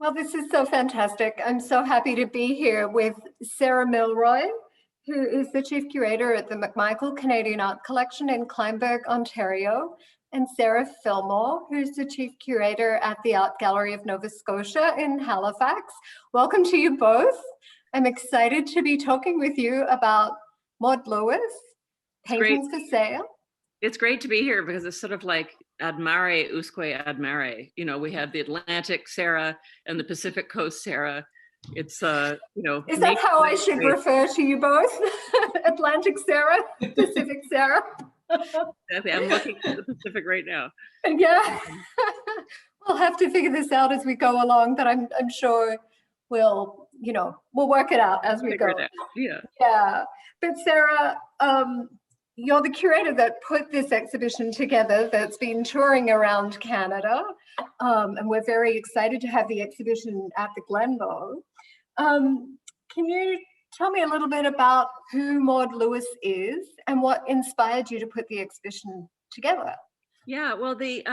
Well, this is so fantastic. I'm so happy to be here with Sarah Milroy, who is the Chief Curator at the McMichael Canadian Art Collection in Kleinburg, Ontario, and Sarah Fillmore, who's the Chief Curator at the Art Gallery of Nova Scotia in Halifax. Welcome to you both. I'm excited to be talking with you about Maude Lewis, Paintings for Sale. It's great to be here because it's sort of like admire usque admire. You know, we have the Atlantic Sarah and the Pacific Coast Sarah. It's you know. Is that how I should refer to you both? Atlantic Sarah, Pacific Sarah. I'm looking at the Pacific right now. Yeah. We'll have to figure this out as we go along, but I'm sure we'll work it out as we go. Yeah. Yeah. But Sarah, you're the curator that put this exhibition together that's been touring around Canada, and we're very excited to have the exhibition at the Glenbow. Can you tell me a little bit about who Maude Lewis is and what inspired you to put the exhibition together? Yeah, well, the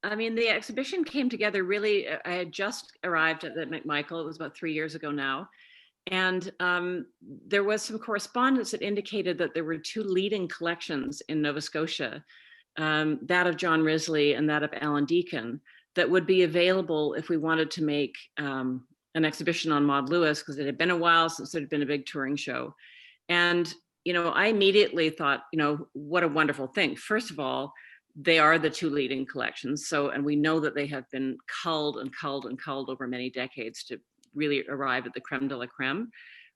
exhibition came together really, I had just arrived at the McMichael, it was about 3 years ago now. And there was some correspondence that indicated that there were two leading collections in Nova Scotia, that of John Risley and that of Alan Deacon, that would be available if we wanted to make an exhibition on Maude Lewis, because it had been a while since there had been a big touring show. And, I immediately thought, what a wonderful thing. First of all, they are the two leading collections. And we know that they have been culled and culled and culled over many decades to really arrive at the creme de la creme.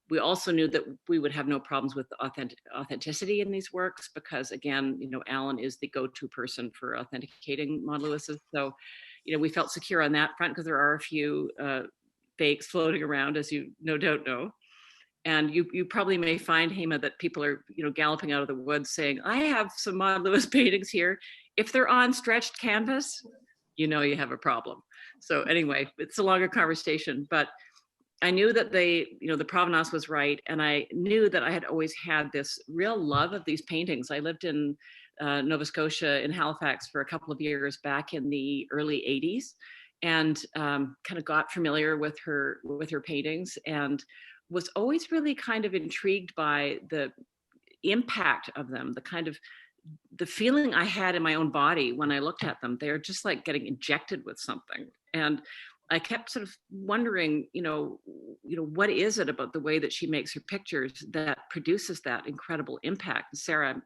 We also knew that we would have no problems with authenticity in these works because, again, Alan is the go-to person for authenticating Maude Lewis's. So, we felt secure on that front because there are a few fakes floating around, as you no doubt know. And you probably may find, Haema, that people are, galloping out of the woods saying, I have some Maude Lewis paintings here. If they're on stretched canvas, you have a problem. So anyway, it's a longer conversation, but I knew that the provenance was right. And I knew that I had always had this real love of these paintings. I lived in Nova Scotia in Halifax for a couple of years back in the early 80s and kind of got familiar with her paintings and was always really kind of intrigued by the impact of them, the feeling I had in my own body when I looked at them. They're just like getting injected with something. And I kept sort of wondering, what is it about the way that she makes her pictures that produces that incredible impact? Sarah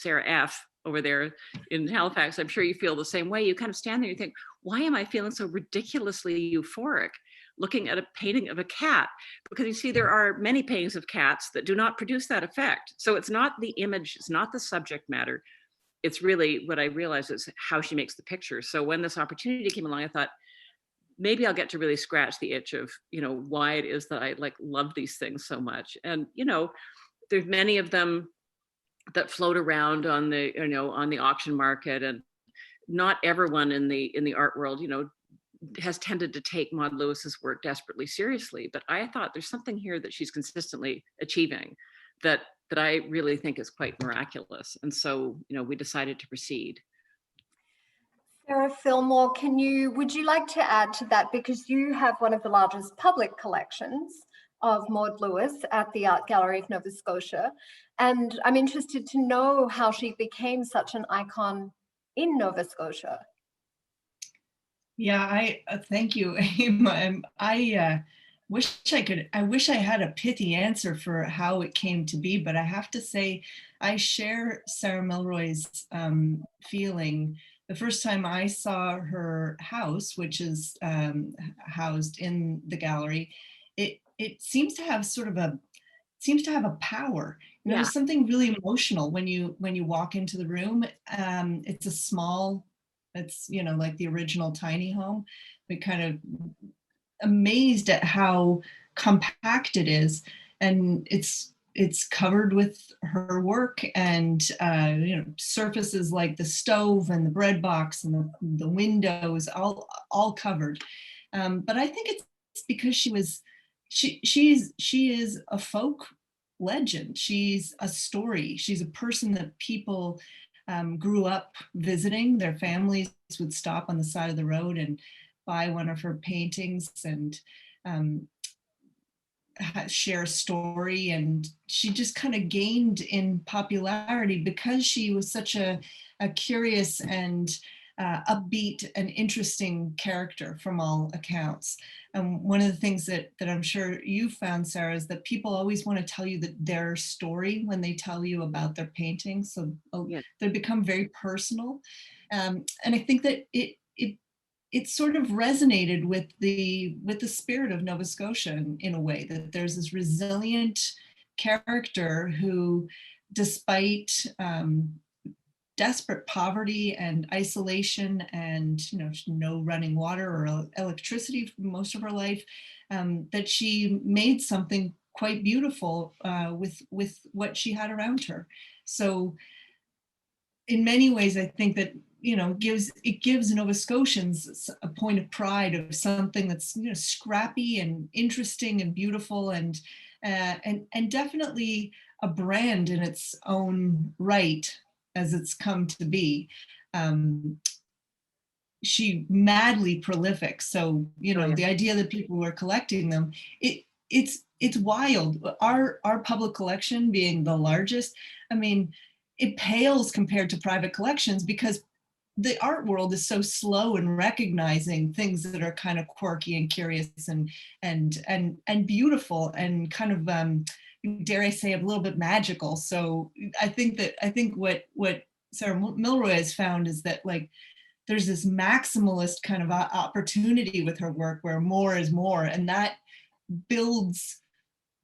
F. over there in Halifax, I'm sure you feel the same way. You kind of stand there and you think, why am I feeling so ridiculously euphoric looking at a painting of a cat? Because you see, there are many paintings of cats that do not produce that effect. So it's not the image, it's not the subject matter. It's really what I realized is how she makes the picture. So when this opportunity came along, I thought, maybe I'll get to really scratch the itch of, why it is that I love these things so much. And, there's many of them that float around on the, on the auction market, and not everyone in the art world, has tended to take Maude Lewis's work desperately seriously. But I thought there's something here that she's consistently achieving that I really think is quite miraculous. And so, we decided to proceed. Sarah Fillmore, would you like to add to that? Because you have one of the largest public collections of Maude Lewis at the Art Gallery of Nova Scotia. And I'm interested to know how she became such an icon in Nova Scotia. Yeah, I thank you. I wish I had a pithy answer for how it came to be, but I have to say I share Sarah Milroy's feeling. The first time I saw her house, which is housed in the gallery, it seems to have a power. Yeah. There's something really emotional when you walk into the room. It's a small. It's, like the original tiny home. We're kind of amazed at how compact it is. And it's covered with her work and, surfaces like the stove and the bread box and the windows, all covered. But I think it's because she is a folk legend. She's a story. She's a person that people grew up visiting. Their families would stop on the side of the road and buy one of her paintings and share a story. And she just kind of gained in popularity because she was such a curious and upbeat and interesting character from all accounts. And one of the things that I'm sure you found, Sarah, is that people always want to tell you their story when they tell you about their paintings. So they become very personal. And I think that it sort of resonated with the spirit of Nova Scotia in a way, that there's this resilient character who, despite desperate poverty and isolation and no running water or electricity for most of her life, that she made something quite beautiful with what she had around her. So in many ways, I think that it gives Nova Scotians a point of pride of something that's scrappy and interesting and beautiful and definitely a brand in its own right, as it's come to be. She madly prolific, so the idea that people were collecting them, it's wild. Our public collection being the largest, I mean, it pales compared to private collections because the art world is so slow in recognizing things that are kind of quirky and curious and beautiful and kind of dare I say, a little bit magical. So I think what Sarah Milroy has found is that, like, there's this maximalist kind of opportunity with her work where more is more, and that builds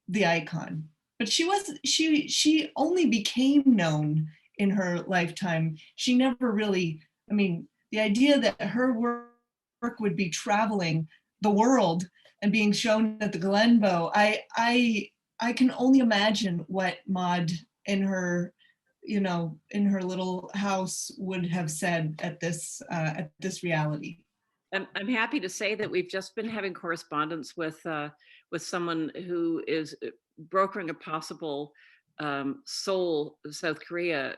the icon. But she only became known in her lifetime. She never really, I mean, the idea that her work would be traveling the world and being shown at the Glenbow, I can only imagine what Maude in her little house would have said at this reality. I'm happy to say that we've just been having correspondence with someone who is brokering a possible Seoul, South Korea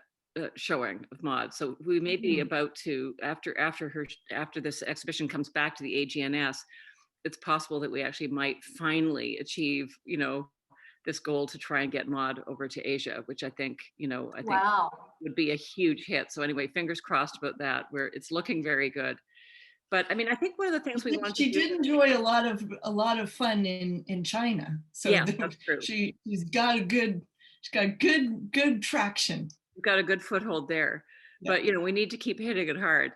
showing of Maude. So we may be about to, after this exhibition comes back to the AGNS, it's possible that we actually might finally achieve, this goal to try and get Maude over to Asia, which I think would be a huge hit. So anyway, fingers crossed about that, where it's looking very good. But I mean, I think one of the things we want to do. She did enjoy a lot of fun in China. So yeah, that's true. She's got good traction. We've got a good foothold there, but we need to keep hitting it hard.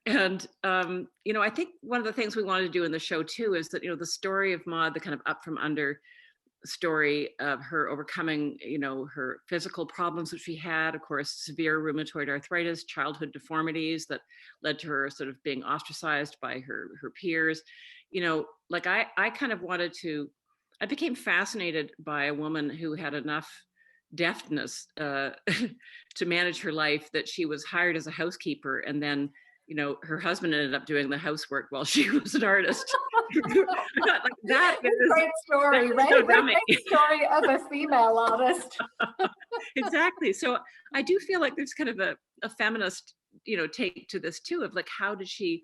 And I think one of the things we wanted to do in the show too is that the story of Maude, the kind of up from under story of her overcoming her physical problems which she had, of course, severe rheumatoid arthritis, childhood deformities that led to her sort of being ostracized by her peers. Like I kind of I became fascinated by a woman who had enough deftness to manage her life that she was hired as a housekeeper, and then her husband ended up doing the housework while she was an artist. Like that is great story, right? Great story of a female artist. Exactly. So I do feel like there's kind of a feminist, take to this too, of like, how did she,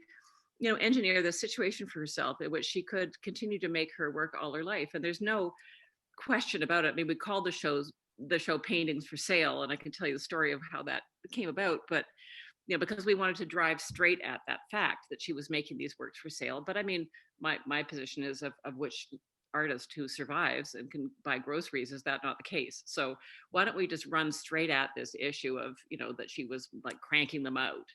engineer this situation for herself in which she could continue to make her work all her life? And there's no question about it. I mean, we called the show Paintings for Sale, and I can tell you the story of how that came about, but because we wanted to drive straight at that fact that she was making these works for sale. But I mean, my position is of which artist who survives and can buy groceries, is that not the case? So why don't we just run straight at this issue of, that she was like cranking them out,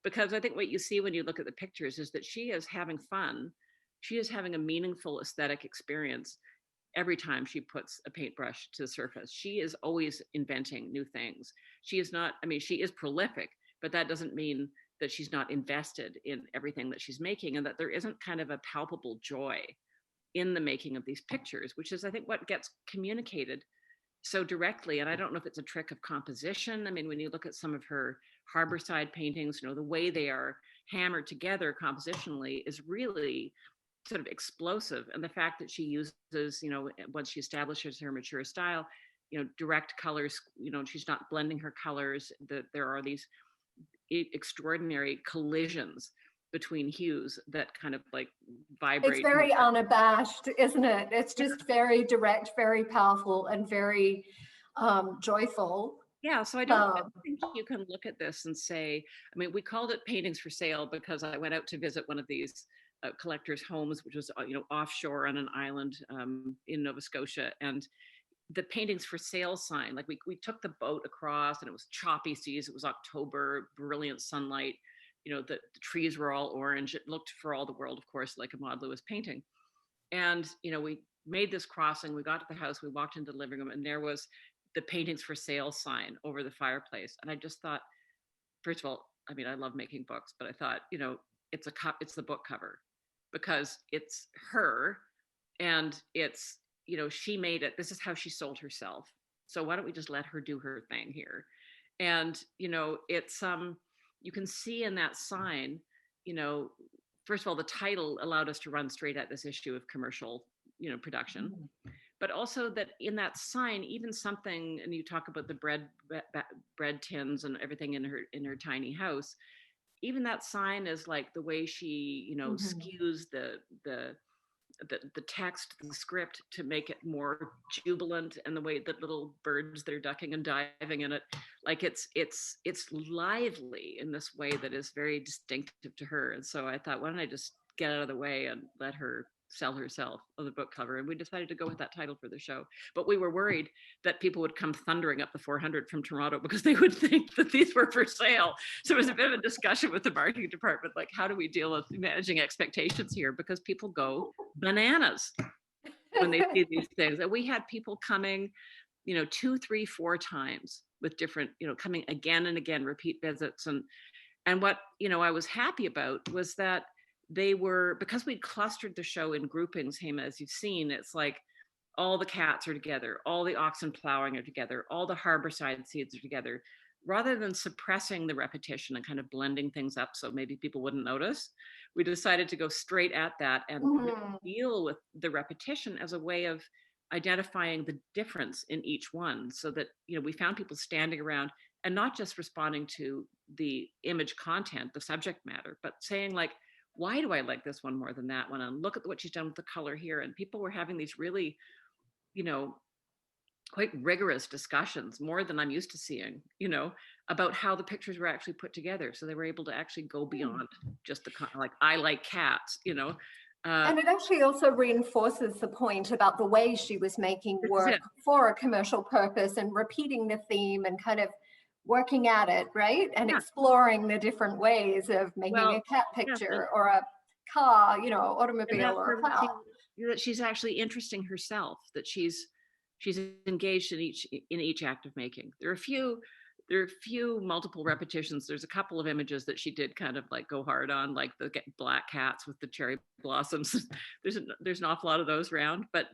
because I think what you see when you look at the pictures is that she is having fun. She is having a meaningful aesthetic experience every time she puts a paintbrush to the surface. She is always inventing new things. She is not, she is prolific, but that doesn't mean that she's not invested in everything that she's making, and that there isn't kind of a palpable joy in the making of these pictures, which is, I think, what gets communicated so directly. And I don't know if it's a trick of composition. I mean, when you look at some of her harborside paintings, the way they are hammered together compositionally is really sort of explosive. And the fact that she uses, once she establishes her mature style, direct colors, she's not blending her colors, that there are these extraordinary collisions between hues that kind of like vibrate. It's very unabashed, isn't it? It's just very direct, very powerful, and very joyful. Yeah, so I don't think you can look at this and say, I mean, we called it paintings for sale because I went out to visit one of these collectors' homes, which was, offshore on an island in Nova Scotia. And the paintings for sale sign, like we took the boat across and it was choppy seas. It was October, brilliant sunlight. The trees were all orange. It looked for all the world, of course, like a Maude Lewis painting. And, we made this crossing. We got to the house, we walked into the living room, and there was the paintings for sale sign over the fireplace. And I just thought, first of all, I mean, I love making books, but I thought, it's the book cover because it's her and it's, she made it. This is how she sold herself. So why don't we just let her do her thing here? And, it's, you can see in that sign, first of all, the title allowed us to run straight at this issue of commercial, production. But also that in that sign, even something, and you talk about the bread tins and everything in her tiny house, even that sign is like the way she, skews the text, the script to make it more jubilant, and the way that little birds that are ducking and diving in it, like it's lively in this way that is very distinctive to her. And so I thought, why don't I just get out of the way and let her sell herself on the book cover? And we decided to go with that title for the show. But we were worried that people would come thundering up the 400 from Toronto because they would think that these were for sale. So it was a bit of a discussion with the marketing department, like, how do we deal with managing expectations here? Because people go bananas when they see these things. And we had people coming, 2, 3, 4 times with different, coming again and again, repeat visits. And what, I was happy about was that they were, because we'd clustered the show in groupings, Haema, as you've seen, it's like all the cats are together, all the oxen plowing are together, all the harbour side scenes are together, rather than suppressing the repetition and kind of blending things up so maybe people wouldn't notice. We decided to go straight at that and deal with the repetition as a way of identifying the difference in each one, so that, we found people standing around and not just responding to the image content, the subject matter, but saying like, why do I like this one more than that one? And look at what she's done with the color here. And people were having these really, quite rigorous discussions, more than I'm used to seeing, about how the pictures were actually put together. So they were able to actually go beyond just the like, I like cats, and it actually also reinforces the point about the way she was making work for a commercial purpose and repeating the theme and kind of working at it, right? And exploring the different ways of making a cat picture or a car, automobile or a plow. That she's actually interesting herself, that she's engaged in each act of making. There are a few multiple repetitions. There's a couple of images that she did kind of like go hard on, like the black cats with the cherry blossoms. There's an awful lot of those around, but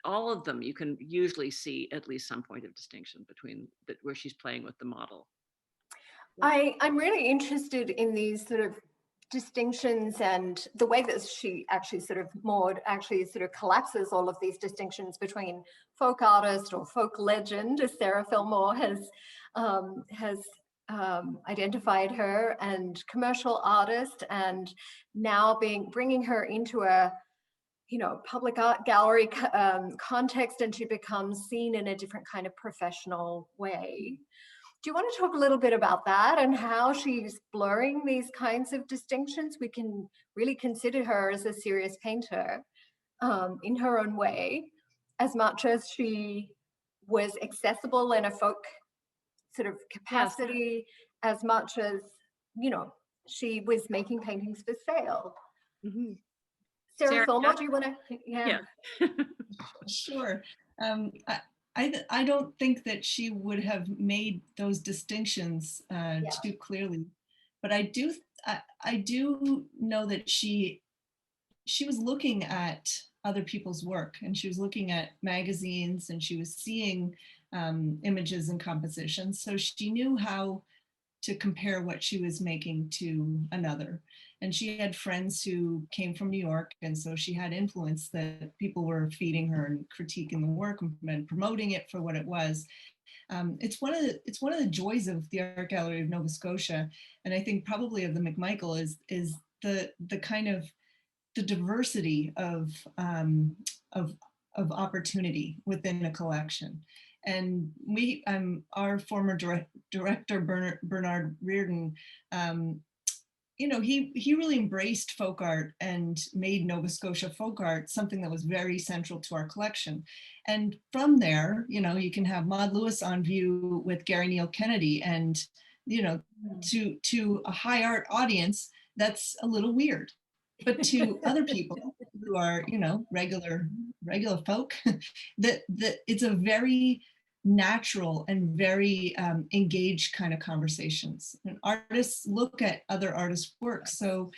all of them, you can usually see at least some point of distinction between where she's playing with the model. I'm really interested in these sort of distinctions and the way that she actually Maude actually collapses all of these distinctions between folk artist or folk legend, as Sarah Fillmore has identified her, and commercial artist, and now bringing her into a public art gallery context, and she becomes seen in a different kind of professional way. Do you want to talk a little bit about that and how she's blurring these kinds of distinctions? We can really consider her as a serious painter in her own way, as much as she was accessible in a folk sort of capacity, as much as, she was making paintings for sale. Mm-hmm. Sarah Fillmore, do you want to? Yeah. Sure. I don't think that she would have made those distinctions too clearly, but I do know that she was looking at other people's work, and she was looking at magazines, and she was seeing images and compositions. So she knew how to compare what she was making to another. And she had friends who came from New York, and so she had influence that people were feeding her and critiquing the work and promoting it for what it was. It's one of the joys of the Art Gallery of Nova Scotia, and I think probably of the McMichael is the kind of the diversity of opportunity within a collection. And our former director Bernard Reardon, you know, he really embraced folk art and made Nova Scotia folk art something that was very central to our collection. And from there, you know, you can have Maude Lewis on view with Gary Neal Kennedy, and, you know, to a high art audience, that's a little weird. But to other people who are, you know, regular folk, that it's a very natural and very engaged kind of conversations. And artists look at other artists' work. So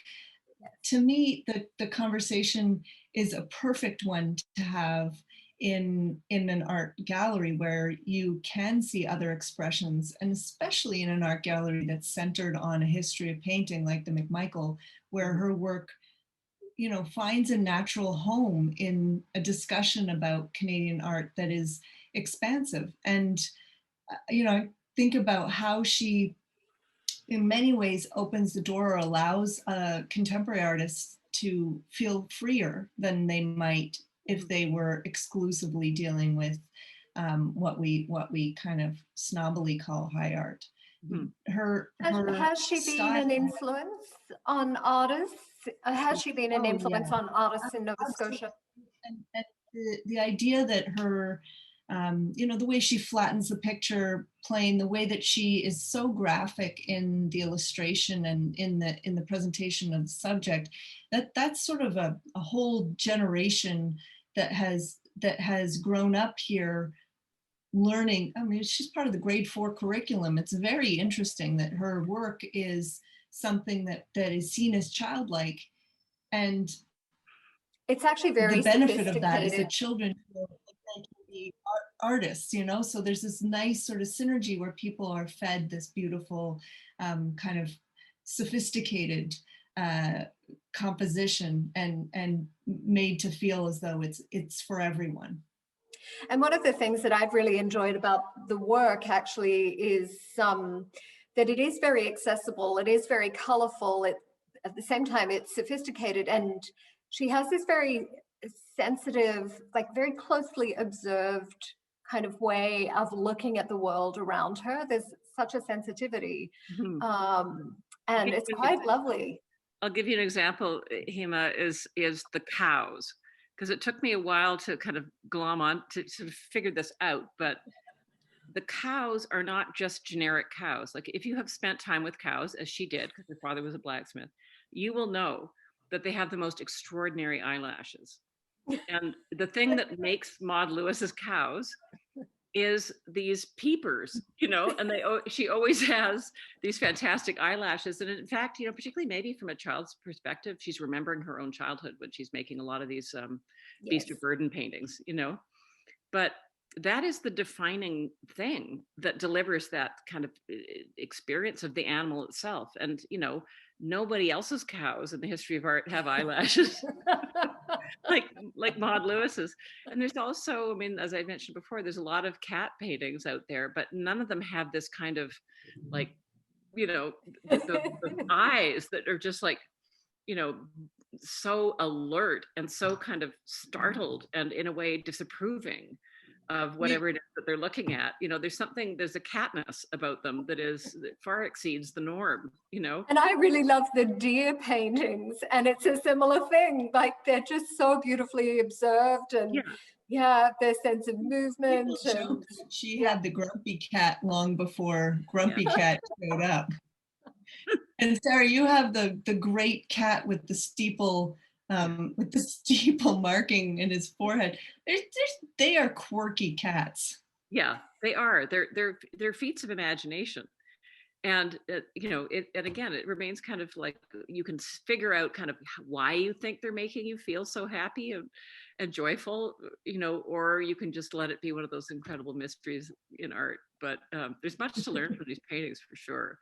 to me, the conversation is a perfect one to have in an art gallery where you can see other expressions, and especially in an art gallery that's centered on a history of painting like the McMichael, where her work, you know, finds a natural home in a discussion about Canadian art that is expansive. And, you know, I think about how she, in many ways, opens the door or allows contemporary artists to feel freer than they might if they were exclusively dealing with what we kind of snobbily call high art. Has she been an influence on artists? Has she been an influence on artists in Nova Scotia? And the idea that her, you know, the way she flattens the picture plane, the way that she is so graphic in the illustration and in the presentation of the subject, that's sort of a whole generation that has grown up here learning. I mean, she's part of the grade 4 curriculum. It's very interesting that her work is something that is seen as childlike, and it's actually very the benefit of that is that children feel like they can be artists, you know. So there's this nice sort of synergy where people are fed this beautiful kind of sophisticated composition and made to feel as though it's for everyone. And one of the things that I've really enjoyed about the work actually is that it is very accessible, it is very colorful, at the same time it's sophisticated, and she has this very sensitive, like very closely observed kind of way of looking at the world around her. There's such a sensitivity, and it's quite lovely. I'll give you an example, Haema, is the cows. Because it took me a while to kind of glom on to sort of figure this out, but the cows are not just generic cows. Like if you have spent time with cows, as she did, because her father was a blacksmith, you will know that they have the most extraordinary eyelashes. And the thing that makes Maude Lewis's cows is these peepers, you know, and she always has these fantastic eyelashes. And in fact, you know, particularly maybe from a child's perspective, she's remembering her own childhood when she's making a lot of these Beast of Burden paintings, you know. But that is the defining thing that delivers that kind of experience of the animal itself. And, you know, nobody else's cows in the history of art have eyelashes like Maude Lewis's. And there's also, I mean, as I mentioned before, there's a lot of cat paintings out there, but none of them have this kind of like, you know, the eyes that are just like, you know, so alert and so kind of startled and in a way disapproving of whatever it is that they're looking at. You know, there's a catness about them that far exceeds the norm, you know. And I really love the deer paintings, and it's a similar thing. Like they're just so beautifully observed, and their sense of movement. And she had the grumpy cat long before Grumpy Cat showed up. And Sarah, you have the great cat with the steeple marking in his forehead. They are quirky cats. Yeah, they are. They're feats of imagination, and you know, and again, it remains kind of like you can figure out kind of why you think they're making you feel so happy and joyful, you know, or you can just let it be one of those incredible mysteries in art. But there's much to learn from these paintings for sure.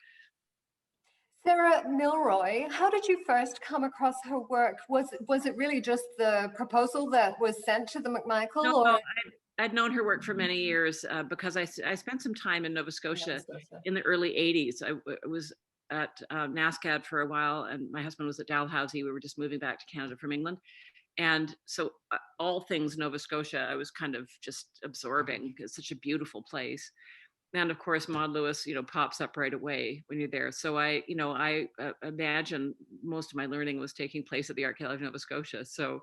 Sarah Milroy, how did you first come across her work? Was it really just the proposal that was sent to the McMichael, No, or I'd known her work for many years because I spent some time in Nova Scotia in the early 80s. I was at NASCAD for a while, and my husband was at Dalhousie. We were just moving back to Canada from England. And so all things Nova Scotia, I was kind of just absorbing. It's such a beautiful place. And of course, Maude Lewis, pops up right away when you're there. So I imagine most of my learning was taking place at the Art Gallery Nova Scotia. So,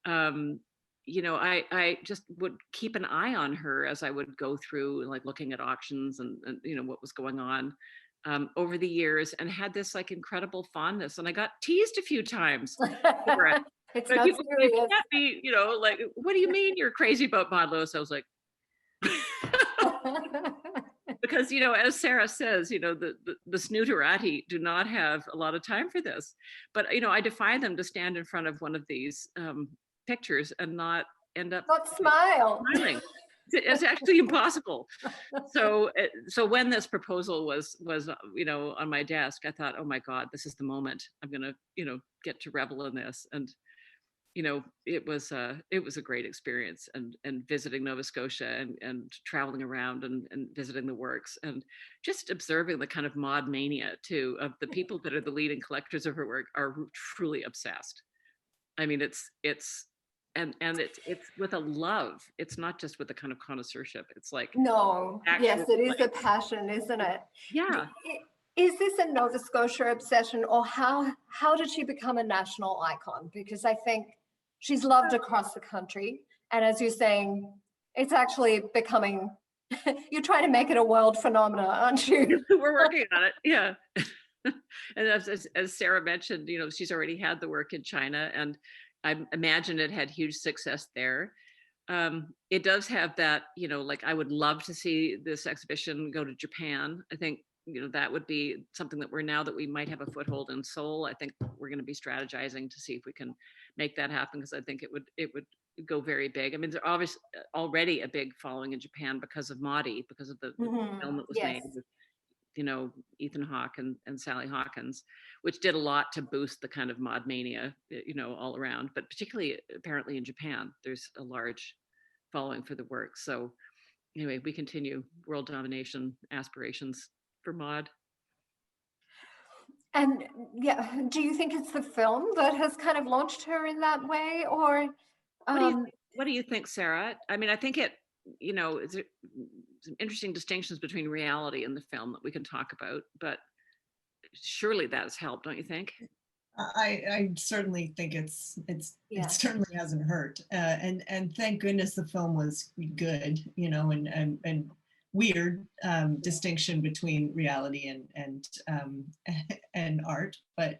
I just would keep an eye on her as I would go through, like looking at auctions and what was going on over the years, and had this like incredible fondness. And I got teased a few times for it. it's But not people say, serious? can't be, like, what do you mean you're crazy about Maude Lewis? I was like, because as Sarah says, the snooterati do not have a lot of time for this. But I defy them to stand in front of one of these pictures and not end up Not smile. smiling. It's actually impossible. So when this proposal was on my desk, I thought, oh my God, this is the moment. I'm gonna get to revel in this. And it was a great experience, and visiting Nova Scotia and traveling around and visiting the works, and just observing the kind of Maude mania too of the people that are the leading collectors of her work are truly obsessed. I mean, it's with a love. It's not just with a kind of connoisseurship. It's like, No, yes, it is a passion, isn't it? Yeah. Is this a Nova Scotia obsession, or how did she become a national icon? Because I think she's loved across the country. And as you're saying, it's actually becoming, you're trying to make it a world phenomenon, aren't you? We're working on it. Yeah. And as Sarah mentioned, she's already had the work in China, and I imagine it had huge success there. It does have that, like, I would love to see this exhibition go to Japan. I think, that would be something that now that we might have a foothold in Seoul, I think we're going to be strategizing to see if we can make that happen, because I think it would go very big. I mean, there's obviously already a big following in Japan because of Maude, because of the film that was made with, Ethan Hawke and Sally Hawkins, which did a lot to boost the kind of Maude mania, all around. But particularly, apparently in Japan, there's a large following for the work. So anyway, we continue world domination aspirations for Maude. And yeah, do you think it's the film that has kind of launched her in that way, or what do you think, Sarah? I mean, I think it's some interesting distinctions between reality and the film that we can talk about, but surely that has helped, don't you think? I certainly think it certainly hasn't hurt, and thank goodness the film was good, and weird distinction between reality and art, but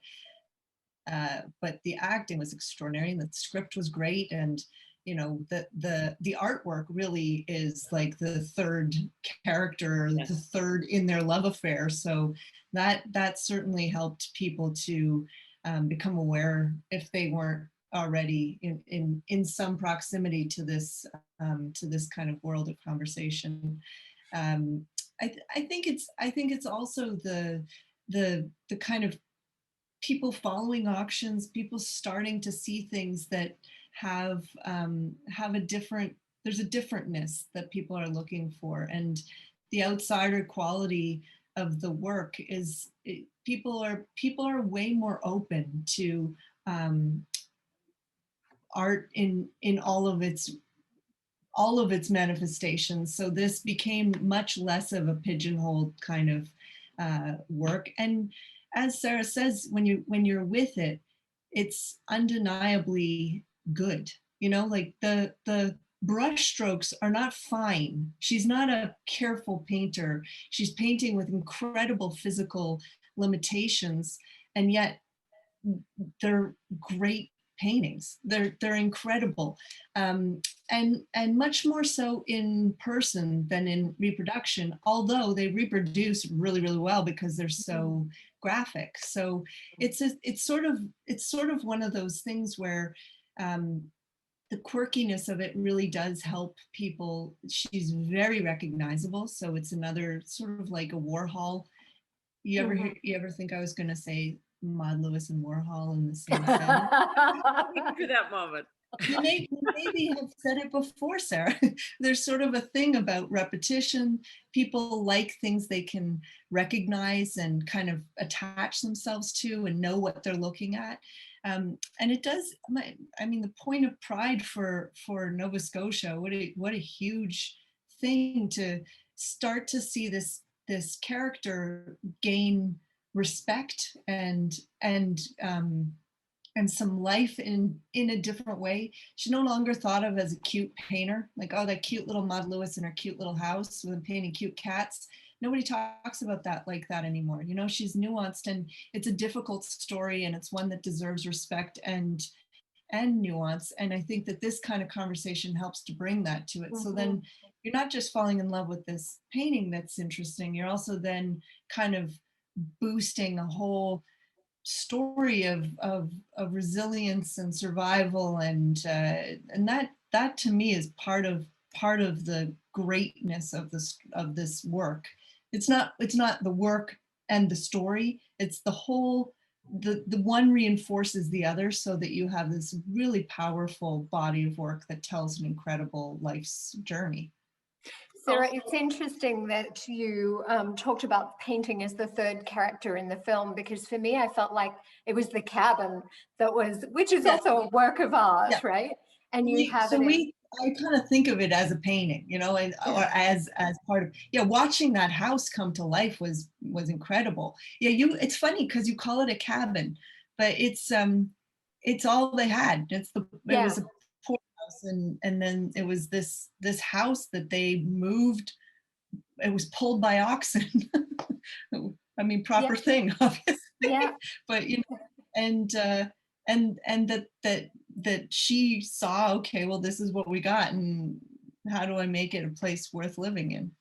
the acting was extraordinary, and the script was great, and the artwork really is like the third character, the third in their love affair. So that certainly helped people to become aware, if they weren't already in some proximity to this kind of world of conversation. I think it's also the kind of people following auctions, people starting to see things that have there's a differentness that people are looking for, and the outsider quality of the work is people are way more open to art in all of its manifestations. So this became much less of a pigeonholed kind of work. And as Sarah says, when you're with it, it's undeniably good. Like the brush strokes are not fine. She's not a careful painter. She's painting with incredible physical limitations, and yet they're great paintings. They're incredible, and much more so in person than in reproduction, although they reproduce really, really well because they're so graphic. So it's sort of one of those things where the quirkiness of it really does help people. She's very recognizable, so it's another sort of like a Warhol, You ever you ever think I was going to say Maude, Lewis, and Warhol in the same sentence? For that moment. You maybe have said it before, Sarah. There's sort of a thing about repetition. People like things they can recognize and kind of attach themselves to and know what they're looking at. And it does, I mean, the point of pride for Nova Scotia, what a huge thing to start to see this character gain respect and some life in a different way. She's no longer thought of as a cute painter, like, oh, that cute little Maude Lewis in her cute little house with painting cute cats. Nobody talks about that like that anymore. You know, she's nuanced, and it's a difficult story, and it's one that deserves respect and nuance. And I think that this kind of conversation helps to bring that to it. So then you're not just falling in love with this painting that's interesting, you're also then kind of boosting a whole story of resilience and survival, and that to me is part of the greatness of this work. It's not the work and the story, it's the whole, the one reinforces the other, so that you have this really powerful body of work that tells an incredible life's journey. Sarah, it's interesting that you talked about painting as the third character in the film, because for me, I felt like it was the cabin that was, which is also a work of art, right? And you have I kind of think of it as a painting, you know, and or as part of, watching that house come to life was incredible. It's funny because you call it a cabin, but it's all they had. It was a poor house, and then it was this house that they moved. It was pulled by oxen. I mean, proper thing, obviously. But you know, and that she saw, okay, well, this is what we got, and how do I make it a place worth living in?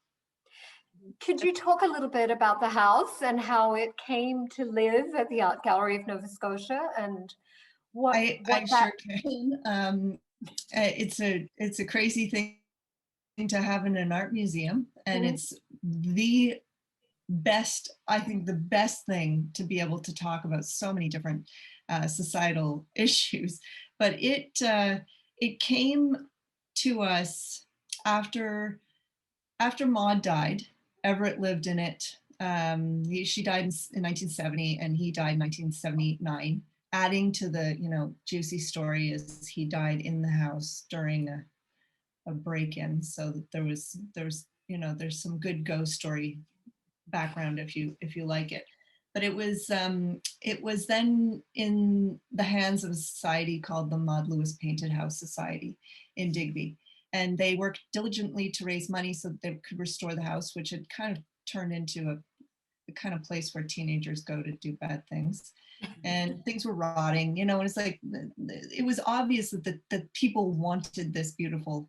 Could you talk a little bit about the house and how it came to live at the Art Gallery of Nova Scotia, and what I sure can. It's a crazy thing to have in an art museum, and it's the best, I think, the best thing to be able to talk about so many different societal issues. But it came to us after Maude died. Everett lived in it. She died in 1970, and he died in 1979. Adding to the juicy story is he died in the house during a break-in, so that there's some good ghost story background if you like it. But it was then in the hands of a society called the Maude Lewis Painted House Society in Digby, and they worked diligently to raise money so that they could restore the house, which had kind of turned into the kind of place where teenagers go to do bad things, and things were rotting, and it's like, it was obvious that people wanted this beautiful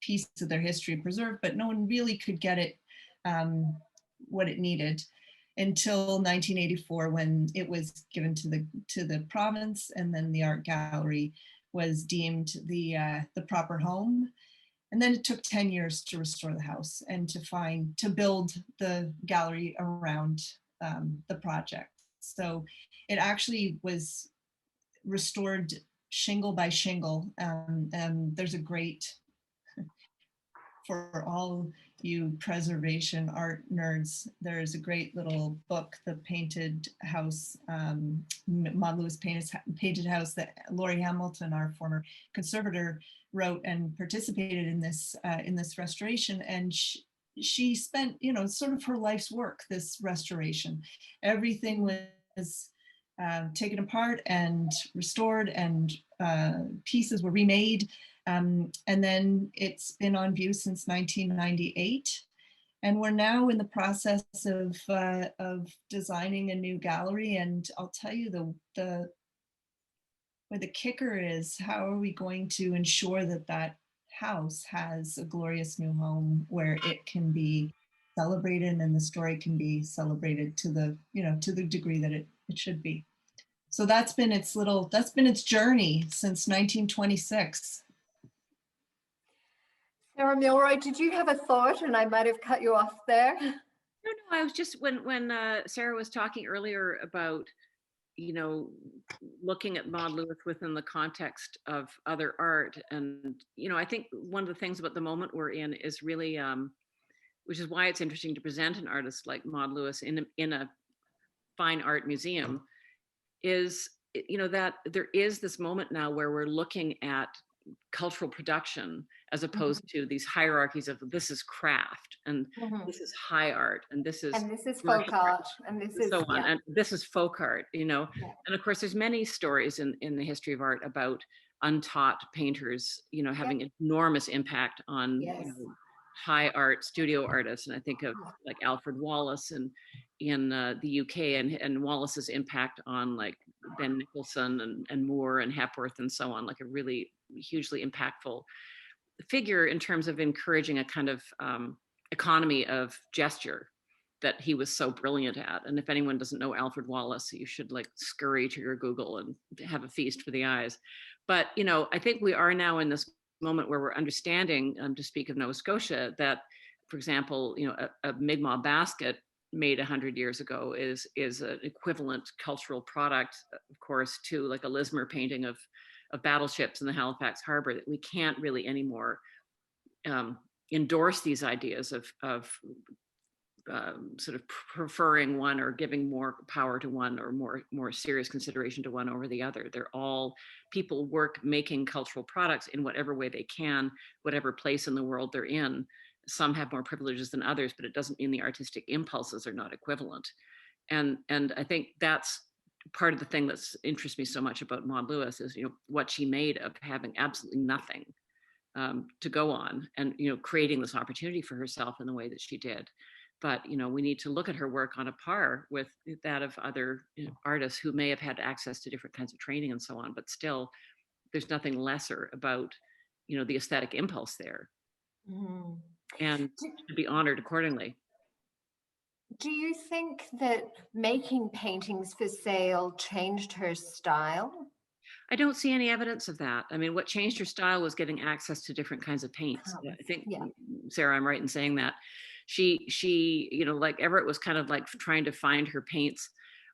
piece of their history preserved, but no one really could get it what it needed until 1984, when it was given to the province, and then the art gallery was deemed the proper home. And then it took 10 years to restore the house and to build the gallery around the project. So it actually was restored shingle by shingle. And there's a great, for all you preservation art nerds, there's a great little book, The Painted House, Maude Lewis Painted House, that Laurie Hamilton, our former conservator, wrote and participated in this restoration. And she spent, sort of her life's work, this restoration. Everything was taken apart and restored, and pieces were remade. And then it's been on view since 1998. And we're now in the process of designing a new gallery. And I'll tell you where the kicker is, how are we going to ensure that house has a glorious new home where it can be celebrated and the story can be celebrated to the degree that it should be. So that's been its journey since 1926. Sarah Milroy, did you have a thought? And I might have cut you off there. No, I was just when Sarah was talking earlier about, you know, looking at Maude Lewis within the context of other art, and you know, I think one of the things about the moment we're in is really, which is why it's interesting to present an artist like Maude Lewis in a fine art museum, is, you know, that there is this moment now where we're looking at cultural production as opposed to these hierarchies of this is craft and Mhm. this is high art and this is And this is commercial folk art art, and this and is, so on, yeah, and this is folk art, you know. yeah, And of course there's many stories in the history of art about untaught painters, you know, yeah, having enormous impact on, you yes, know, high art studio artists. And I think of like Alfred Wallace and in the UK, and Wallace's impact on like Ben Nicholson and Moore and Hepworth and so on, like a really hugely impactful figure in terms of encouraging a kind of economy of gesture that he was so brilliant at. And if anyone doesn't know Alfred Wallace, you should like scurry to your Google and have a feast for the eyes. But, you know, I think we are now in this moment where we're understanding, to speak of Nova Scotia, that, for example, you know, a Mi'kmaq basket made 100 years ago is an equivalent cultural product, of course, to like a Lismer painting of battleships in the Halifax harbor, that we can't really anymore endorse these ideas of sort of preferring one or giving more power to one or more serious consideration to one over the other. They're all people work making cultural products in whatever way they can, whatever place in the world they're in. Some have more privileges than others, but it doesn't mean the artistic impulses are not equivalent. And I think that's part of the thing that's interests me so much about Maude Lewis is, you know, what she made of having absolutely nothing to go on, and, you know, creating this opportunity for herself in the way that she did. But, you know, we need to look at her work on a par with that of other, you know, artists who may have had access to different kinds of training and so on, but still there's nothing lesser about, you know, the aesthetic impulse there, Mhm. and to be honored accordingly. Do you think that making paintings for sale changed her style? I don't see any evidence of that. I mean, what changed her style was getting access to different kinds of paints. I think, Yeah. Sarah, I'm right in saying that she, you know, like Everett was kind of like trying to find her paints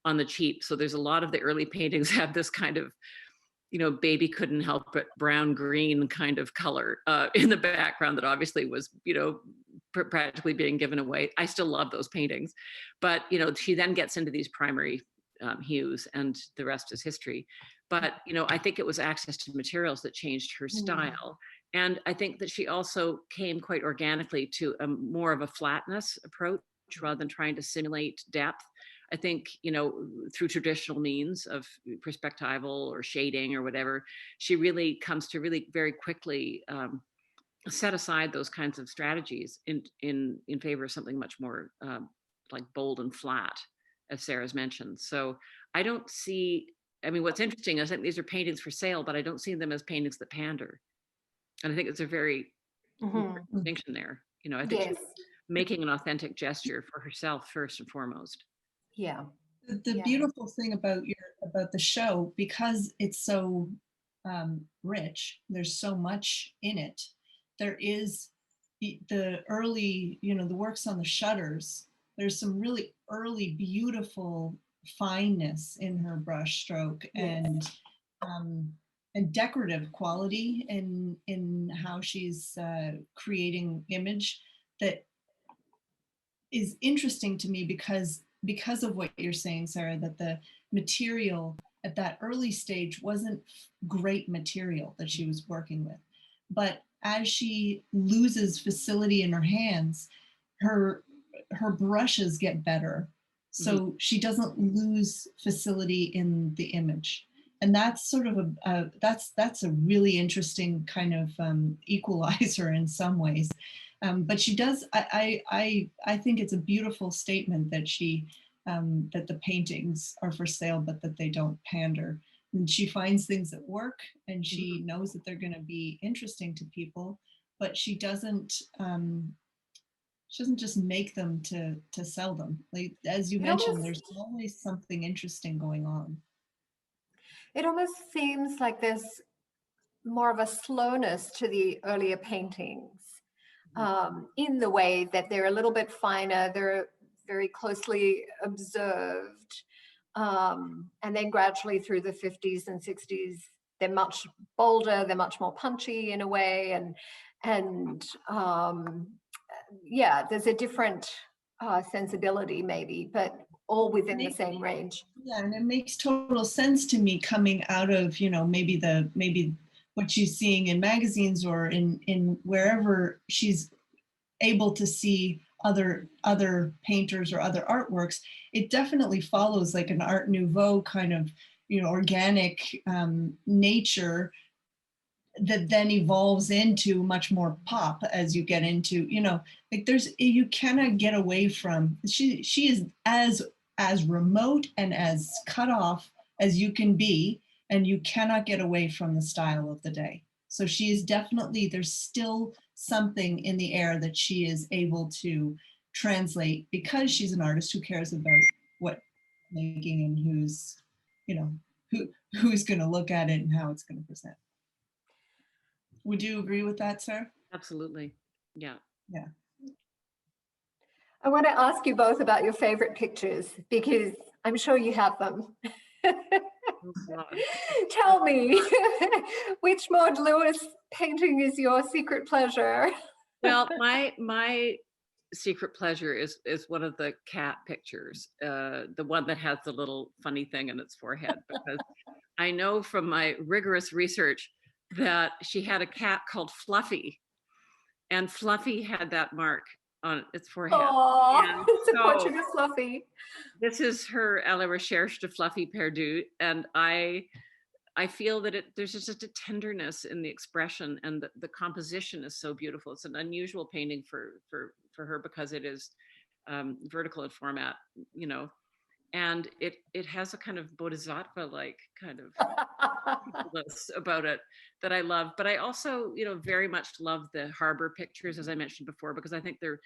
on the cheap. So there's a lot of the early paintings have this kind of, you know, baby couldn't help but brown green kind of color in the background that obviously was, you know, practically being given away. I still love those paintings, but, you know, she then gets into these primary hues, and the rest is history. But, you know, I think it was access to materials that changed her style. And I think that she also came quite organically to a more of a flatness approach rather than trying to simulate depth. I think, you know, through traditional means of perspectival or shading or whatever, she really comes to really very quickly set aside those kinds of strategies in favor of something much more like bold and flat, as Sarah's mentioned. So I don't see. I mean, what's interesting is I think these are paintings for sale, but I don't see them as paintings that pander. And I think it's a very Mhm. distinction there. You know, I think Yes. she's making an authentic gesture for herself first and foremost. Yeah. The Yeah. beautiful thing about the show, because it's so rich, there's so much in it. There is the early, you know, the works on the shutters. There's some really early beautiful fineness in her brush stroke, Yes. and decorative quality in how she's creating image that is interesting to me because of what you're saying, Sarah, that the material at that early stage wasn't great material that she was working with. But as she loses facility in her hands, her brushes get better. So she doesn't lose facility in the image. And that's sort of that's a really interesting kind of equalizer in some ways. But she does. I think it's a beautiful statement that that the paintings are for sale, but that they don't pander. And she finds things that work, and she knows that they're going to be interesting to people. But she doesn't. She doesn't just make them to sell them. Like as you mentioned, there's always something interesting going on. It almost seems like there's more of a slowness to the earlier paintings, in the way that they're a little bit finer. very closely observed. And then gradually through the 50s and 60s, they're much bolder, they're much more punchy in a way. And yeah, there's a different sensibility maybe, but all within the same range. Yeah, and it makes total sense to me coming out of, you know, maybe what she's seeing in magazines or in wherever she's able to see other painters or other artworks. It definitely follows like an Art Nouveau kind of, you know, organic nature that then evolves into much more pop as you get into, you know, like you cannot get away from, she is as remote and as cut off as you can be, and you cannot get away from the style of the day. So she is definitely, there's still something in the air that she is able to translate because she's an artist who cares about what making and who's, you know, who's going to look at it and how it's going to present. Would you agree with that, Sarah? Absolutely. Yeah. Yeah. I want to ask you both about your favorite pictures because I'm sure you have them. Tell me, which Maude Lewis painting is your secret pleasure? Well, my secret pleasure is one of the cat pictures, the one that has the little funny thing in its forehead, because I know from my rigorous research that she had a cat called Fluffy, and Fluffy had that mark on its forehead. Oh, it's a portrait of Fluffy. This is her à la recherche de Fluffy perdu, and I feel that there's just a tenderness in the expression, and the composition is so beautiful. It's an unusual painting for her because it is vertical in format, you know, and it has a kind of bodhisattva-like kind of about it that I love. But I also, you know, very much love the harbor pictures, as I mentioned before, because I think they're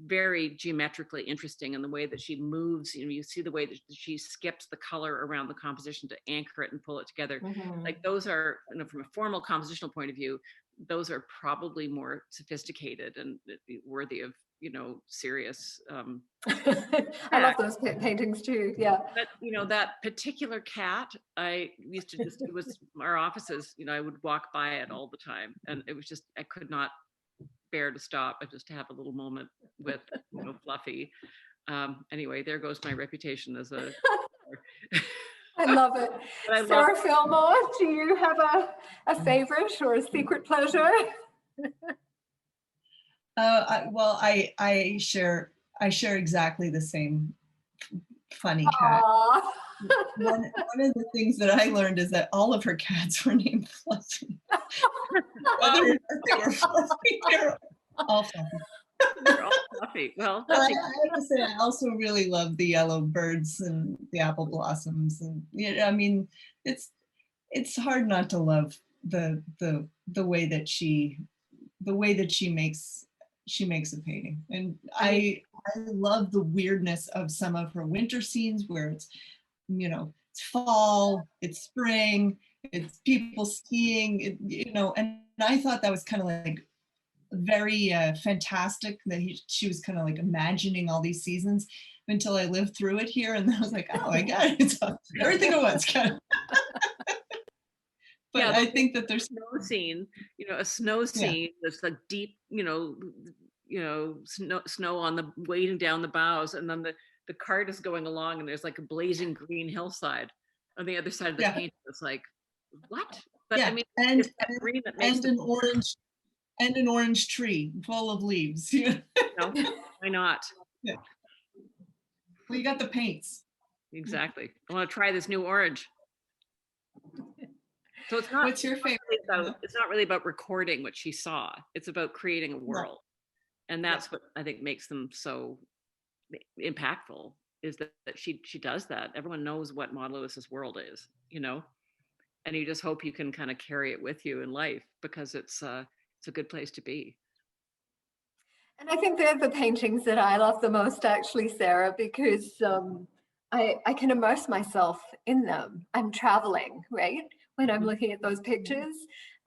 very geometrically interesting in the way that she moves. You know, you see the way that she skips the color around the composition to anchor it and pull it together. Mm-hmm. Like those are, you know, from a formal compositional point of view, those are probably more sophisticated and worthy of, you know, serious. I love those paintings too. Yeah. But you know, that particular cat, I used to just, it was our offices, you know, I would walk by it all the time, and it was just, I could not bear to stop and just to have a little moment with, you know, Fluffy. Anyway, there goes my reputation as a I love it. Sarah Fillmore, do you have a favorite or a secret pleasure? Well, I share exactly the same funny cat. One of the things that I learned is that all of her cats were named Fluffy. Whether or not they were fluffy, they're all fluffy. They're all fluffy. Well, I have to say, I also really love the yellow birds and the apple blossoms, and you know, I mean, it's hard not to love the way that she makes a painting. And I love the weirdness of some of her winter scenes where it's, you know, it's fall, it's spring, it's people skiing, you know, and I thought that was kind of like very fantastic that she was kind of like imagining all these seasons until I lived through it here, and I was like, oh my God, it's everything at once kind of. But yeah, I think that there's snow scene, you know, a snow scene that's like deep, you know, snow on the wading down the boughs, and then the cart is going along, and there's like a blazing green hillside on the other side of the painting. It's like, what? But I mean, and it's that green that makes an orange tree full of leaves. You know, why not? Yeah. Well, you got the paints. Exactly. I want to try this new orange. So it's not. What's your favorite? It's not really about recording what she saw. It's about creating a world, and that's what I think makes them so impactful. Is that she does that? Everyone knows what Maude Lewis's world is, you know, and you just hope you can kind of carry it with you in life because it's a good place to be. And I think they're the paintings that I love the most, actually, Sarah, because I can immerse myself in them. I'm traveling, right, when I'm looking at those pictures.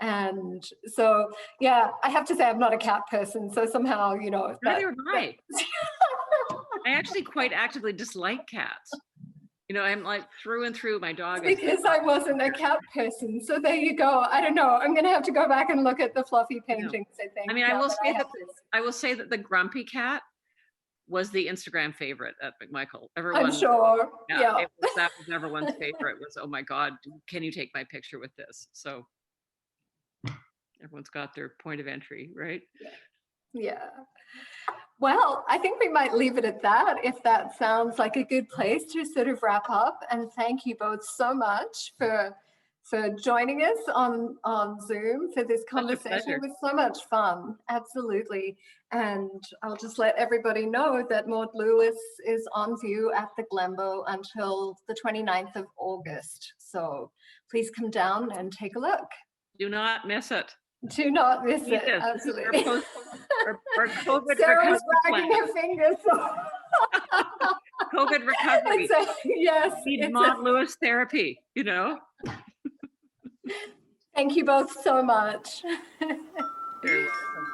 And so, yeah, I have to say I'm not a cat person. So somehow, you know. Neither am I. I actually quite actively dislike cats. You know, I'm like through and through, my dog is. Because I wasn't a cat person. So there you go. I don't know. I'm going to have to go back and look at the fluffy paintings, I think. I mean, I now will that say have that this. I will say that the grumpy cat was the Instagram favorite at McMichael. Everyone, I'm sure. Yeah. that was everyone's favorite. Was, oh my God, can you take my picture with this? So everyone's got their point of entry, right? Yeah. Well, I think we might leave it at that, if that sounds like a good place to sort of wrap up. And thank you both so much for joining us on Zoom for this conversation. It was so much fun. Absolutely. And I'll just let everybody know that Maude Lewis is on view at the Glenbow until the 29th of August. So please come down and take a look. Do not miss it. Do not miss it. Absolutely. Our COVID Sarah's recovery wagging her fingers. COVID recovery. Yes. Need Maude Lewis therapy, you know? Thank you both so much. You're welcome.